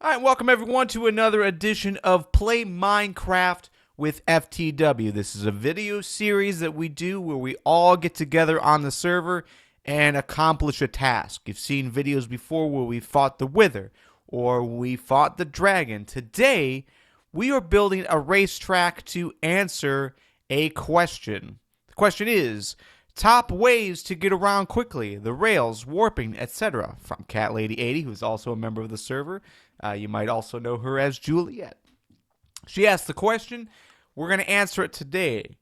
All right, welcome everyone to another edition of Play Minecraft with FTW. This is a video series that we do where we all get together on the server and accomplish a task. You've seen videos before where we fought the Wither or we fought the Dragon. Today, we are building a racetrack to answer a question. The question is, top ways to get around quickly, the rails, warping, etc. From CatLady80, who's also a member of the server. You might also know her as Juliet. She asked the question. We're going to answer it today.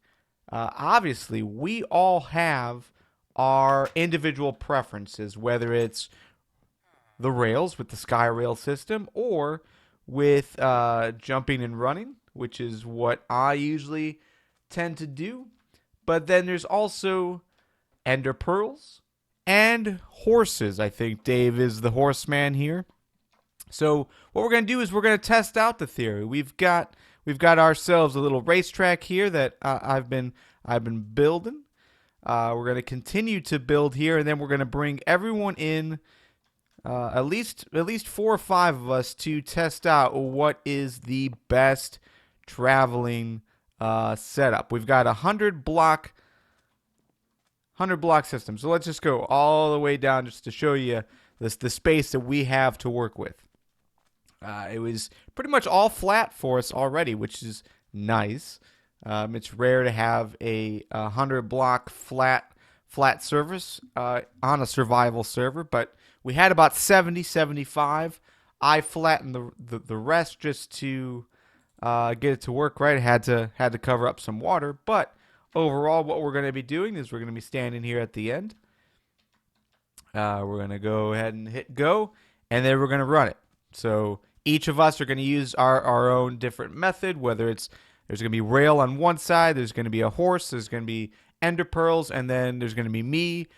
Obviously, we all have our individual preferences, whether it's the rails with the sky rail system or with jumping and running, which is what I usually tend to do. But then there's also ender pearls and horses. I think Dave is the horseman here. So what we're going to do is we're going to test out the theory. We've got ourselves a little racetrack here that I've been building. We're going to continue to build here, and then we're going to bring everyone in, at least 4 or 5 of us, to test out what is the best traveling setup. We've got a 100 block system. So let's just go all the way down just to show you the space that we have to work with. It was pretty much all flat for us already, which is nice. It's rare to have a 100 block flat surface on a survival server, but we had about 70, 75. I flattened the rest just to get it to work right. Had to cover up some water, but overall, what we're going to be doing is we're going to be standing here at the end. We're going to go ahead and hit go, and then we're going to run it. So each of us are going to use our own different method, whether there's going to be rail on one side, there's going to be a horse, there's going to be ender pearls, and then there's going to be me,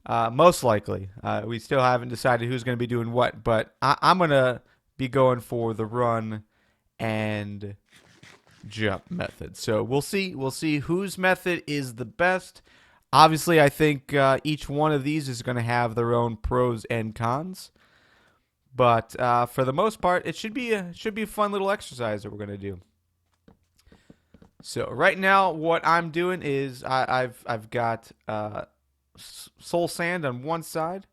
most likely. We still haven't decided who's going to be doing what, but I'm going to be going for the run and jump method. So we'll see whose method is the best. Obviously, I think each one of these is going to have their own pros and cons. But for the most part, it should be a fun little exercise that we're going to do. So right now, what I'm doing is I've got soul sand on one side,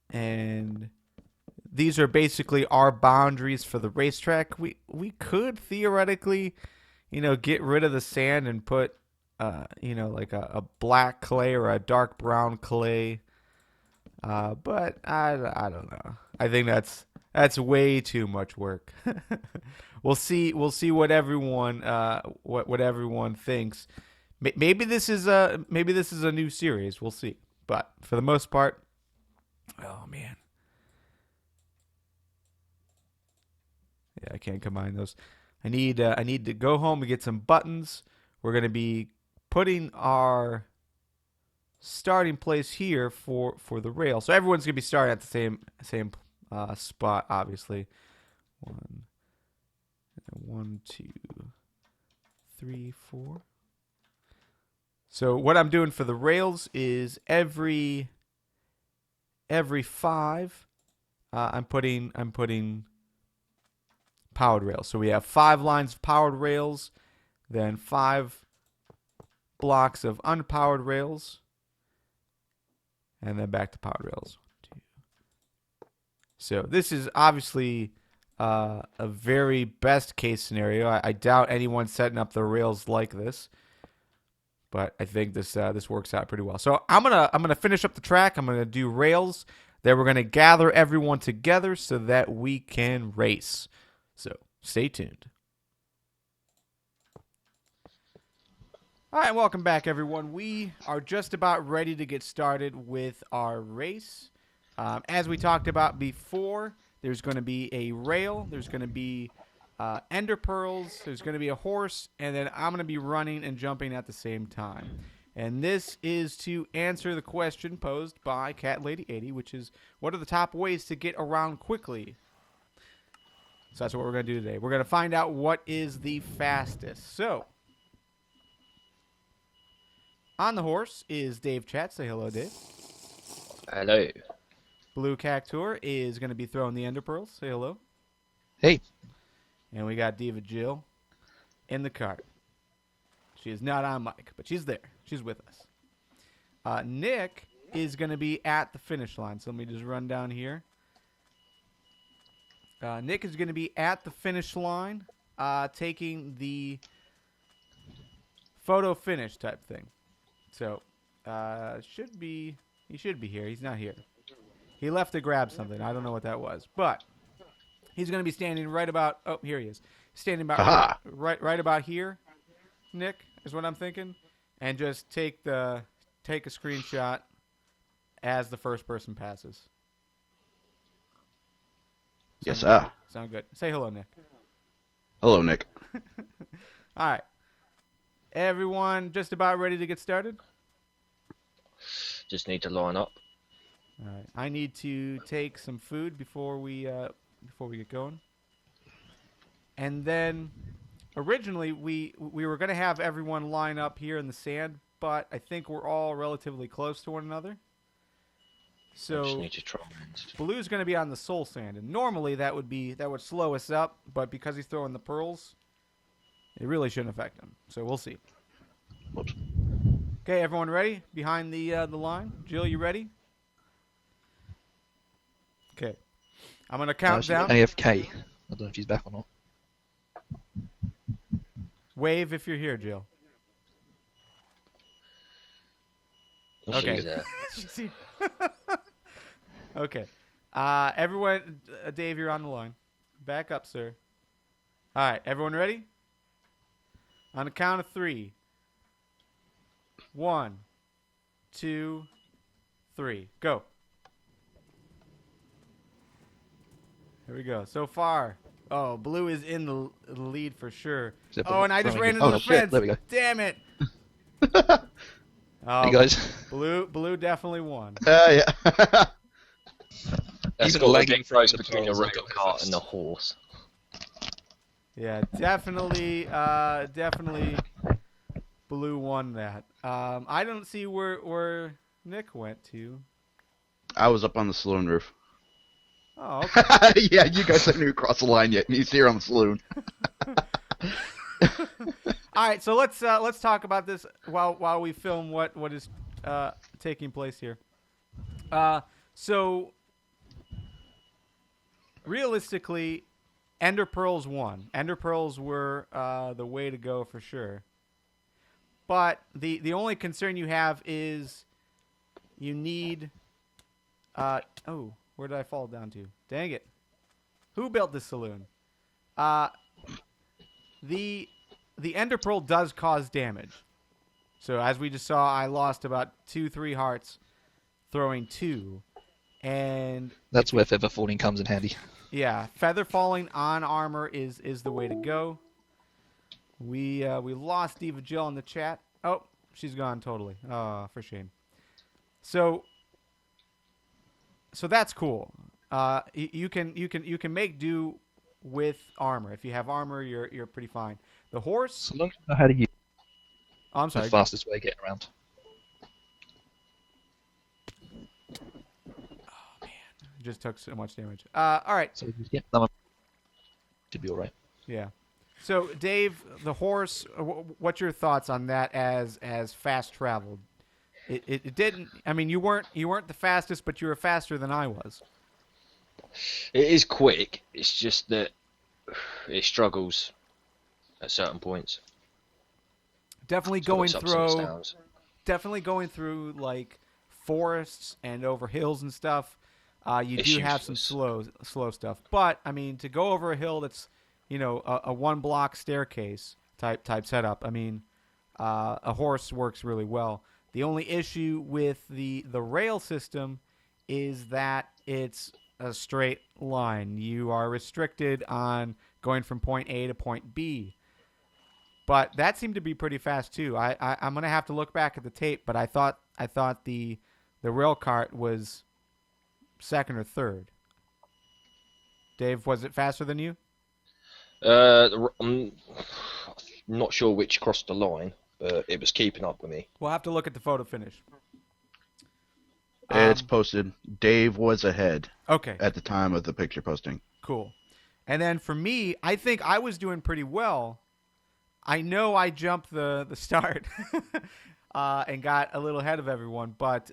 and these are basically our boundaries for the racetrack. We could theoretically, get rid of the sand and put, like a black clay or a dark brown clay. But I don't know. I think that's way too much work. We'll see what everyone thinks. Maybe this is a new series. We'll see. But for the most part, oh man. Yeah, I can't combine those. I need to go home and get some buttons. We're going to be putting our starting place here for the rail. So everyone's going to be starting at the same spot, obviously. 1, 2, 3, 4. So what I'm doing for the rails is every 5, I'm putting powered rails. So we have 5 lines of powered rails, then 5 blocks of unpowered rails, and then back to powered rails. So this is obviously a very best case scenario. I doubt anyone's setting up the rails like this, but I think this works out pretty well. So I'm gonna finish up the track. I'm gonna do rails. Then we're gonna gather everyone together so that we can race. So stay tuned. All right, welcome back, everyone. We are just about ready to get started with our race. As we talked about before, there's going to be a rail, there's going to be ender pearls, there's going to be a horse, and then I'm going to be running and jumping at the same time. And this is to answer the question posed by CatLady80, which is, what are the top ways to get around quickly? So that's what we're going to do today. We're going to find out what is the fastest. So on the horse is DaveChatts. Say hello, Dave. Hello. BlueCactuar is going to be throwing the ender pearls. Say hello. Hey. And we got Diva Jill in the cart. She is not on mic, but she's there. She's with us. Nick is going to be at the finish line. So let me just run down here. Nick is going to be at the finish line, taking the photo finish type thing. So, he should be here. He's not here. He left to grab something. I don't know what that was, but he's going to be standing right about. Oh, here he is. Standing about right about here. Nick is what I'm thinking, and just take a screenshot as the first person passes. Yes, sir. Sound good. Say hello, Nick. Hello, Nick. All right. Everyone just about ready to get started? Just need to line up. All right. I need to take some food before we get going. And then originally we were going to have everyone line up here in the sand, but I think we're all relatively close to one another. So I just need to try. Blue's going to be on the soul sand, and normally that would slow us up, but because he's throwing the pearls, it really shouldn't affect him. So we'll see. Whoops. Okay, everyone ready? Behind the line? Jill, you ready? Okay. I'm going to count down. AFK. I don't know if she's back or not. Wave if you're here, Jill. Okay. She's there. Okay. Everyone, Dave, you're on the line. Back up, sir. All right, everyone ready? On the count of 3. 1, 2, 3. Go. Here we go. So far, Blue is in the lead for sure. Oh, and I just ran into the fence. There we go. Damn it. Hey guys. Blue definitely won. Yeah. That's Even got a lagging big from price the between a pearls, I rail got there cart first. and a horse. Yeah, definitely Blue won that. I don't see where Nick went to. I was up on the saloon roof. Oh, okay. Yeah, you guys haven't even crossed the line yet, and he's here on the saloon. All right, so let's talk about this while we film what is taking place here. So realistically, Ender Pearls won. Ender Pearls were the way to go for sure. But the only concern you have is you need. Where did I fall down to? Dang it! Who built this saloon? The Ender Pearl does cause damage. So as we just saw, I lost about 2-3 hearts throwing 2. And That's where feather falling comes in handy. yeah, feather falling on armor is the way to go. We lost Diva Jill in the chat. Oh, she's gone totally. Oh, for shame. So that's cool. You can make do with armor. If you have armor, you're pretty fine. The horse. So long as you know how to use Oh, I'm sorry. the fastest way of getting around. Oh man, just took so much damage. All right. So just get them up. Should be alright. Yeah. So Dave, the horse. What's your thoughts on that as fast traveled? It didn't. I mean, you weren't the fastest, but you were faster than I was. It is quick. It's just that it struggles at certain points. Definitely It's got going its ups and its through. downs. Definitely going through like forests and over hills and stuff. You It's do have some useless. slow stuff, but I mean, to go over a hill that's a 1-block staircase type setup. I mean, a horse works really well. The only issue with the rail system is that it's a straight line. You are restricted on going from point A to point B. But that seemed to be pretty fast too. I'm gonna have to look back at the tape, but I thought the rail cart was second or third. Dave, was it faster than you? I'm not sure which crossed the line, but it was keeping up with me. We'll have to look at the photo finish. It's posted. Dave was ahead Okay. at the time of the picture posting. Cool. And then for me, I think I was doing pretty well. I know I jumped the start and got a little ahead of everyone, but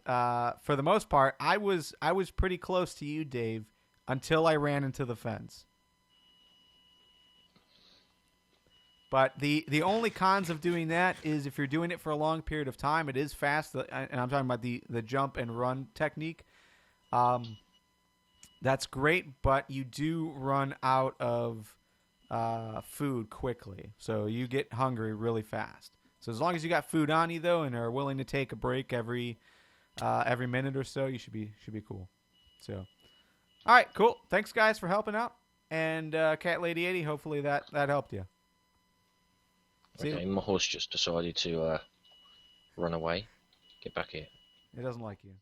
for the most part, I was pretty close to you, Dave, until I ran into the fence. But the only cons of doing that is if you're doing it for a long period of time, it is fast, and I'm talking about the jump and run technique. That's great, but you do run out of food quickly, so you get hungry really fast. So as long as you got food on you though, and are willing to take a break every minute or so, you should be cool. So, all right, cool. Thanks guys for helping out, and Cat Lady 80. Hopefully that helped you. See? Okay, my horse just decided to run away. Get back here. It doesn't like you.